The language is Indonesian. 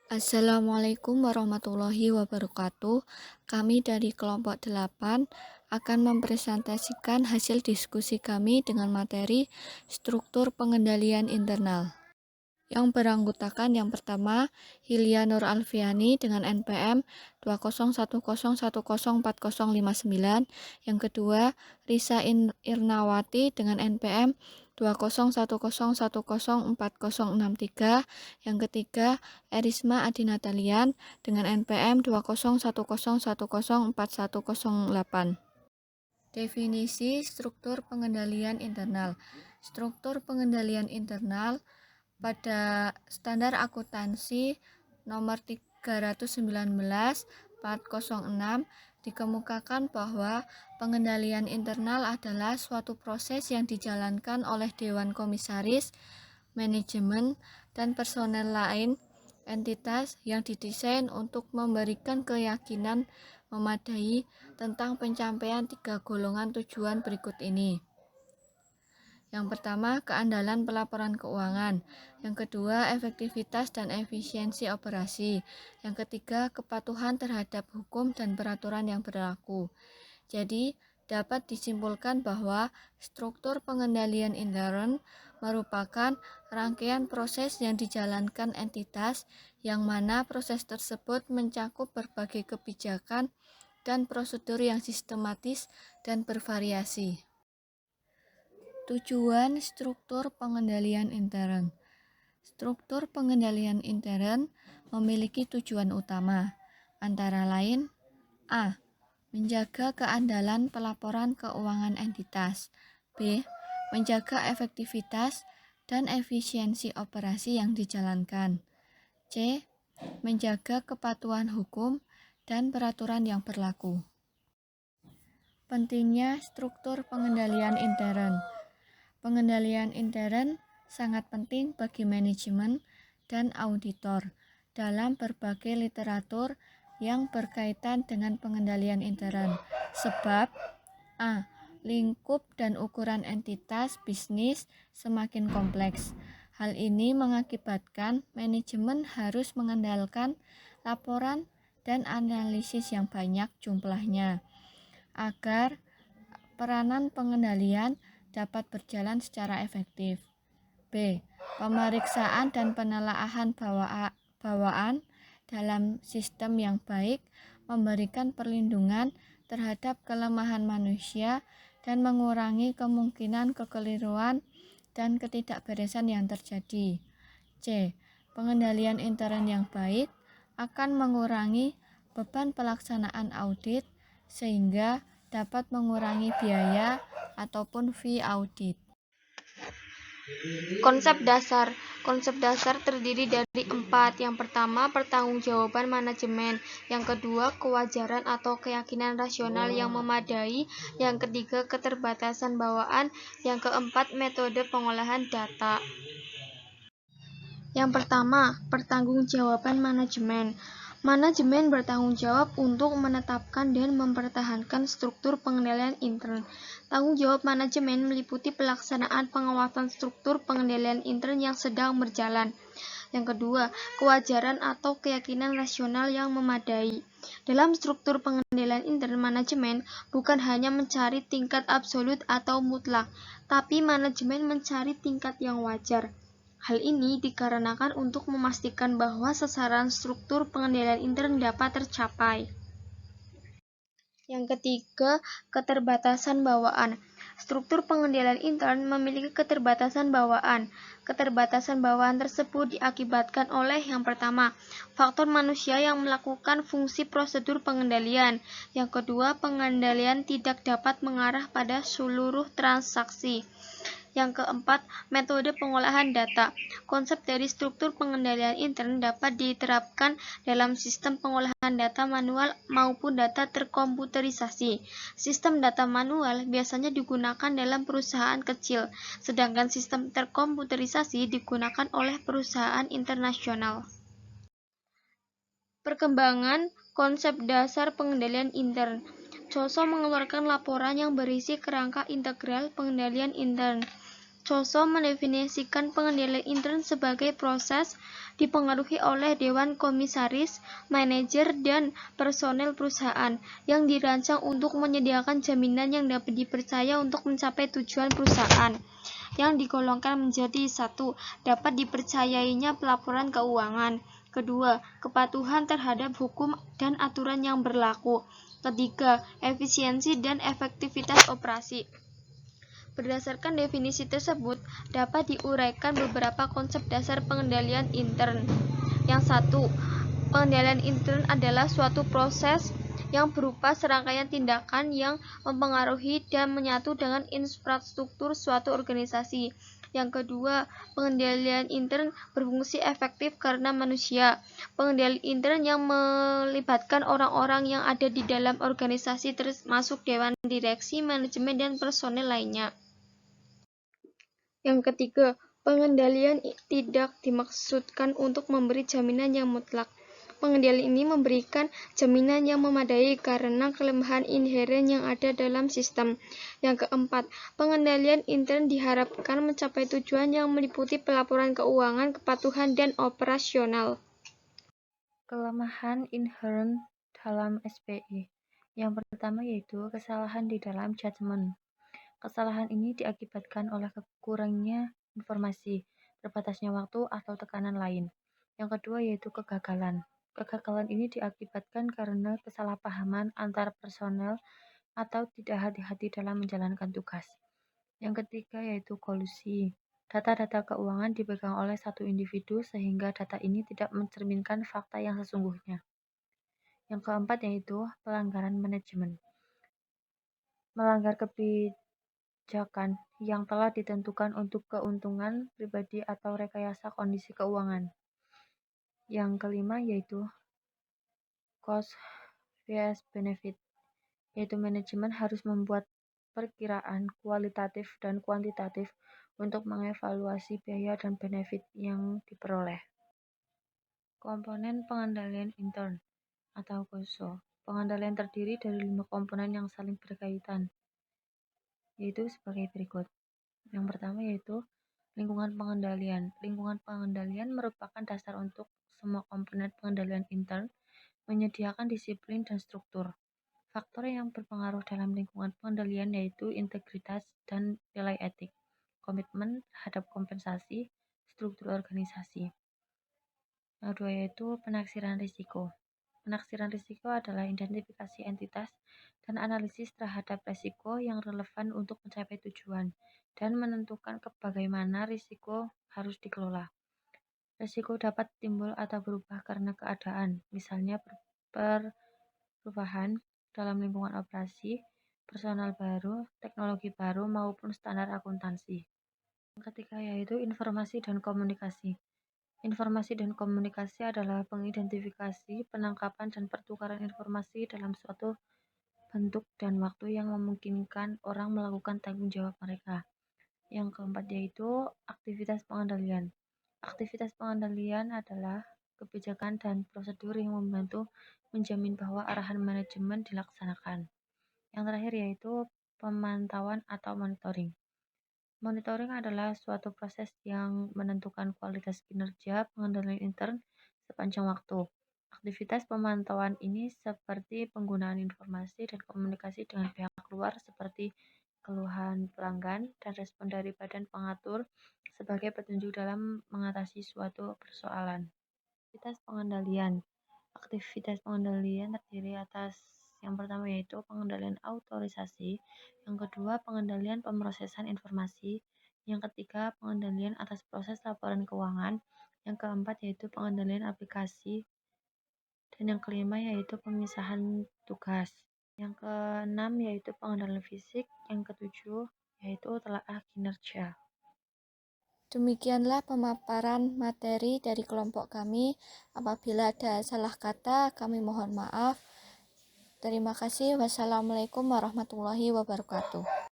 Assalamualaikum warahmatullahi wabarakatuh. Kami dari kelompok 8 akan mempresentasikan hasil diskusi kami dengan materi struktur pengendalian internal. Yang beranggotakan yang pertama, Hilya Nur Alfiani dengan NPM 20101040059. Yang kedua, Risa Irnawati dengan NPM 20101040063. Yang ketiga, Erisma Adinatalian dengan NPM 20101041108. Definisi struktur pengendalian internal. Struktur pengendalian internal pada standar akuntansi nomor 319/406 dikemukakan bahwa pengendalian internal adalah suatu proses yang dijalankan oleh Dewan Komisaris, manajemen, dan personel lain entitas yang didesain untuk memberikan keyakinan memadai tentang pencapaian 3 golongan tujuan berikut ini. Yang pertama, keandalan pelaporan keuangan. Yang kedua, efektivitas dan efisiensi operasi. Yang ketiga, kepatuhan terhadap hukum dan peraturan yang berlaku. Jadi, dapat disimpulkan bahwa struktur pengendalian intern merupakan rangkaian proses yang dijalankan entitas yang mana proses tersebut mencakup berbagai kebijakan dan prosedur yang sistematis dan bervariasi. Tujuan struktur pengendalian intern. Struktur pengendalian intern memiliki tujuan utama, antara lain A. Menjaga keandalan pelaporan keuangan entitas. B. Menjaga efektivitas dan efisiensi operasi yang dijalankan. C. Menjaga kepatuhan hukum dan peraturan yang berlaku. Pentingnya struktur pengendalian intern. Pengendalian intern sangat penting bagi manajemen dan auditor dalam berbagai literatur yang berkaitan dengan pengendalian intern. Sebab A. Lingkup dan ukuran entitas bisnis semakin kompleks. Hal ini mengakibatkan manajemen harus mengandalkan laporan dan analisis yang banyak jumlahnya agar peranan pengendalian dapat berjalan secara efektif. B. Pemeriksaan dan penelaahan bawaan dalam sistem yang baik memberikan perlindungan terhadap kelemahan manusia dan mengurangi kemungkinan kekeliruan dan ketidakberesan yang terjadi. C. Pengendalian intern yang baik akan mengurangi beban pelaksanaan audit sehingga dapat mengurangi biaya ataupun fee audit. Konsep dasar terdiri dari 4. Yang pertama, pertanggungjawaban manajemen. Yang kedua, kewajaran atau keyakinan rasional yang memadai. Yang ketiga, keterbatasan bawaan. Yang keempat, metode pengolahan data. Yang pertama, pertanggungjawaban manajemen. Manajemen bertanggung jawab untuk menetapkan dan mempertahankan struktur pengendalian intern. Tanggung jawab manajemen meliputi pelaksanaan pengawasan struktur pengendalian intern yang sedang berjalan. Yang kedua, kewajaran atau keyakinan rasional yang memadai. Dalam struktur pengendalian intern, manajemen bukan hanya mencari tingkat absolut atau mutlak, tapi manajemen mencari tingkat yang wajar. Hal ini dikarenakan untuk memastikan bahwa sasaran struktur pengendalian intern dapat tercapai. Yang ketiga, keterbatasan bawaan. Struktur pengendalian intern memiliki keterbatasan bawaan. Keterbatasan bawaan tersebut diakibatkan oleh yang pertama, faktor manusia yang melakukan fungsi prosedur pengendalian. Yang kedua, pengendalian tidak dapat mengarah pada seluruh transaksi. Yang keempat, metode pengolahan data. Konsep dari struktur pengendalian intern dapat diterapkan dalam sistem pengolahan data manual maupun data terkomputerisasi. Sistem data manual biasanya digunakan dalam perusahaan kecil, sedangkan sistem terkomputerisasi digunakan oleh perusahaan internasional. Perkembangan konsep dasar pengendalian intern. COSO mengeluarkan laporan yang berisi kerangka integral pengendalian intern. Coso mendefinisikan pengendalian intern sebagai proses dipengaruhi oleh dewan komisaris, manajer, dan personel perusahaan yang dirancang untuk menyediakan jaminan yang dapat dipercaya untuk mencapai tujuan perusahaan, yang digolongkan menjadi 1. Dapat dipercayainya pelaporan keuangan. Kedua, kepatuhan terhadap hukum dan aturan yang berlaku. Ketiga, efisiensi dan efektivitas operasi. Berdasarkan definisi tersebut, dapat diuraikan beberapa konsep dasar pengendalian intern. Yang 1. Pengendalian intern adalah suatu proses yang berupa serangkaian tindakan yang mempengaruhi dan menyatu dengan infrastruktur suatu organisasi. Yang kedua, pengendalian intern berfungsi efektif karena manusia. Pengendalian intern yang melibatkan orang-orang yang ada di dalam organisasi termasuk dewan direksi, manajemen, dan personel lainnya. Yang ketiga, pengendalian tidak dimaksudkan untuk memberi jaminan yang mutlak. Pengendalian ini memberikan jaminan yang memadai karena kelemahan inheren yang ada dalam sistem. Yang keempat, pengendalian intern diharapkan mencapai tujuan yang meliputi pelaporan keuangan, kepatuhan, dan operasional. Kelemahan inherent dalam SPI. Yang pertama yaitu kesalahan di dalam judgement. Kesalahan ini diakibatkan oleh kurangnya informasi, terbatasnya waktu, atau tekanan lain. Yang kedua yaitu kegagalan. Kegagalan ini diakibatkan karena kesalahpahaman antar personel atau tidak hati-hati dalam menjalankan tugas. Yang ketiga yaitu kolusi. Data-data keuangan dipegang oleh satu individu sehingga data ini tidak mencerminkan fakta yang sesungguhnya. Yang keempat yaitu pelanggaran manajemen. Melanggar kebijakan yang telah ditentukan untuk keuntungan pribadi atau rekayasa kondisi keuangan. Yang kelima yaitu cost vs benefit, yaitu manajemen harus membuat perkiraan kualitatif dan kuantitatif untuk mengevaluasi biaya dan benefit yang diperoleh. Komponen pengendalian intern atau COSO. Pengendalian terdiri dari 5 komponen yang saling berkaitan, yaitu sebagai berikut. Yang pertama yaitu lingkungan pengendalian. Lingkungan pengendalian merupakan dasar untuk semua komponen pengendalian intern, menyediakan disiplin dan struktur. Faktor yang berpengaruh dalam lingkungan pengendalian yaitu integritas dan nilai etik, komitmen terhadap kompensasi, struktur organisasi. Yang kedua yaitu penaksiran risiko. Penaksiran risiko adalah identifikasi entitas dan analisis terhadap risiko yang relevan untuk mencapai tujuan dan menentukan bagaimana risiko harus dikelola. Risiko dapat timbul atau berubah karena keadaan, misalnya perubahan dalam lingkungan operasi, personal baru, teknologi baru, maupun standar akuntansi. Yang ketiga yaitu informasi dan komunikasi. Informasi dan komunikasi adalah pengidentifikasi, penangkapan, dan pertukaran informasi dalam suatu bentuk dan waktu yang memungkinkan orang melakukan tanggung jawab mereka. Yang keempat yaitu aktivitas pengendalian. Aktivitas pengendalian adalah kebijakan dan prosedur yang membantu menjamin bahwa arahan manajemen dilaksanakan. Yang terakhir yaitu pemantauan atau monitoring. Monitoring adalah suatu proses yang menentukan kualitas kinerja pengendalian intern sepanjang waktu. Aktivitas pemantauan ini seperti penggunaan informasi dan komunikasi dengan pihak luar seperti keluhan pelanggan dan respon dari badan pengatur sebagai petunjuk dalam mengatasi suatu persoalan. Aktivitas pengendalian. Aktivitas pengendalian terdiri atas yang pertama yaitu pengendalian autorisasi, yang kedua pengendalian pemrosesan informasi, yang ketiga pengendalian atas proses laporan keuangan, yang keempat yaitu pengendalian aplikasi, dan yang kelima yaitu pemisahan tugas. Yang keenam yaitu pengendalian fisik, yang ketujuh yaitu telaah kinerja. Demikianlah pemaparan materi dari kelompok kami. Apabila ada salah kata, kami mohon maaf. Terima kasih. Wassalamualaikum warahmatullahi wabarakatuh.